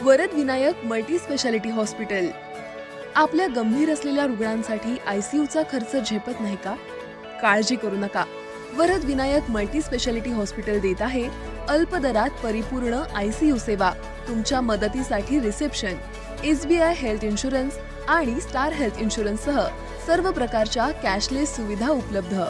Varad Vinayak multi speciality hospital. आपल्या गंभीर असलेल्या रुग्णांसाठी आयसीयूचा खर्च झेपत नाही का? काळजी करू नका। Varad Vinayak multi speciality hospital देत आहे अल्प दरात परिपूर्ण आयसीयू सेवा। तुमच्या मदतीसाठी रिसेप्शन, एसबीआय हेल्थ इन्शुरन्स आणि स्टार हेल्थ इन्शुरन्स सह सर्व प्रकारच्या कॅशलेस सुविधा उपलब्ध।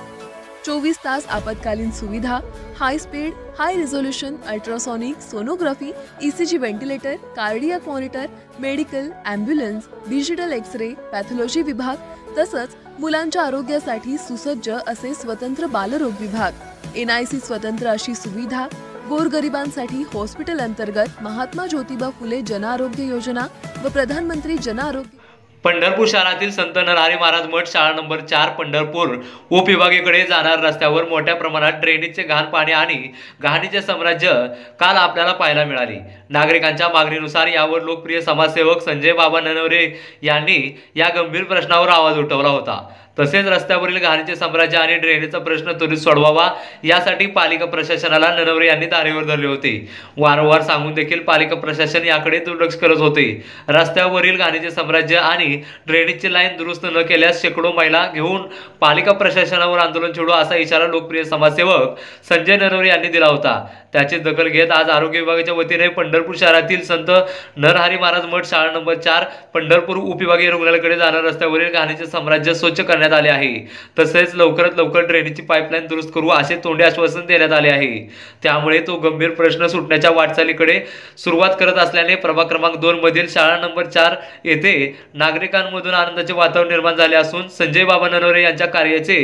24 तास आपत्कालीन सुविधा, high speed, high resolution ultrasonic sonography, ECG ventilator, cardiac monitor, medical, ambulance, digital X-ray, pathology विभाग, तसंच मुलांच्या आरोग्यासाठी सुसज्ज असे स्वतंत्र बालरोग विभाग, एनआयसी स्वतंत्र अशी सुविधा, गोरगरिबांसाठी हॉस्पिटल अंतर्गत महात्मा ज्योतिबा फुले जन आरोग्य योजना व प्रधानमंत्री जन आरोग्य। पंढरपूर शहरातील संत नरहरी महाराज मठ शाळा नंबर 4 पंढरपूर उपविभागाकडे जाणाऱ्या रस्त्यावर मोठ्या प्रमाणात ड्रेनेजचे घाण पाणी आणि घाणीचे साम्राज्य काल आपल्याला पाहायला मिळाले। नागरिकांच्या मागणीनुसार यावर लोकप्रिय समाजसेवक संजय बाबा ननवरे यांनी या गंभीर प्रश्नावर आवाज उठवला होता। तसेच रस्त्यावरील घाणीचे साम्राज्य आणि ड्रेनेजचा प्रश्न त्वरित सोडवावा यासाठी पालिका प्रशासनाला ननवरे यांनी तारेवर धरले होते। वारंवार सांगून देखील पालिका प्रशासन याकडे दुर्लक्ष करत होते। रस्त्यावरील घाणीचे साम्राज्य आणि ड्रेनेजची लाईन दुरुस्त न केल्यास शेकडो महिला घेऊन पालिका प्रशासनावर आंदोलन छेडू असा इशारा लोकप्रिय समाजसेवक संजय ननवरे यांनी दिला होता। त्याची दखल घेत आज आरोग्य विभागाच्या वतीने पंढरपूर शहरातील संत नरहरी महाराज मठ शाळा नंबर 4 पंढरपूर उपविभागीय रुग्णालयाकडे जाणाऱ्या रस्त्यावरील घाणीचे साम्राज्य स्वच्छ करण्यात आले आहे। तसेच लवकरात लवकर ड्रेनेजची पाईपलाईन दुरुस्त करू असे तोंडी आश्वासन देण्यात आले आहे। त्यामुळे तो गंभीर प्रश्न सुटण्याच्या वाटचालीकडे सुरुवात करत असल्याने प्रभाग क्रमांक 2 मधील शाळा नंबर 4 येथे नागरिकांमधून आनंदाचे वातावरण निर्माण झाले असून संजय बाबा ननवरे यांच्या कार्याचे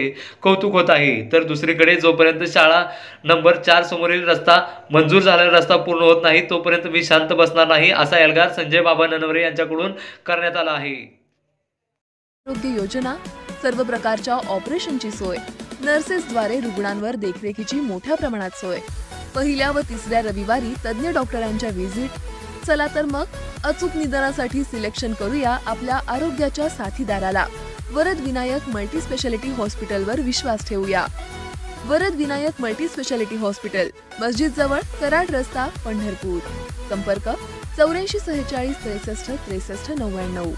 कौतुक होत आहे। तर दुसरीकडे जोपर्यंत शाळा नंबर 4 समोरील रस्ता मंजूर झालेला रस्ता पूर्ण होत नाही तोपर्यंत मी शांत बसणार नाही असा एल्गार संजय बाबा ननवरे यांच्याकडून करण्यात आला आहे। आरोग्य योजना, सर्व प्रकारच्या ऑपरेशनची सोय, नर्सेसद्वारे रुग्णांवर देखरेखीची मोठ्या प्रमाणात सोय, पहिल्या व तिसऱ्या रविवारी तज्ञ डॉक्टरांच्या व्हिजिट। चला तर मग अचूक निदानासाठी सिलेक्शन करूया आपल्या आरोग्याच्या साथीदाराला। वरद विनायक मल्टी स्पेशालिटी हॉस्पिटलवर विश्वास ठेवूया। Varad Vinayak multi speciality hospital, मस्जिद जवळ, कराड रस्ता, पंढरपूर। संपर्क 84 46 63 63 99।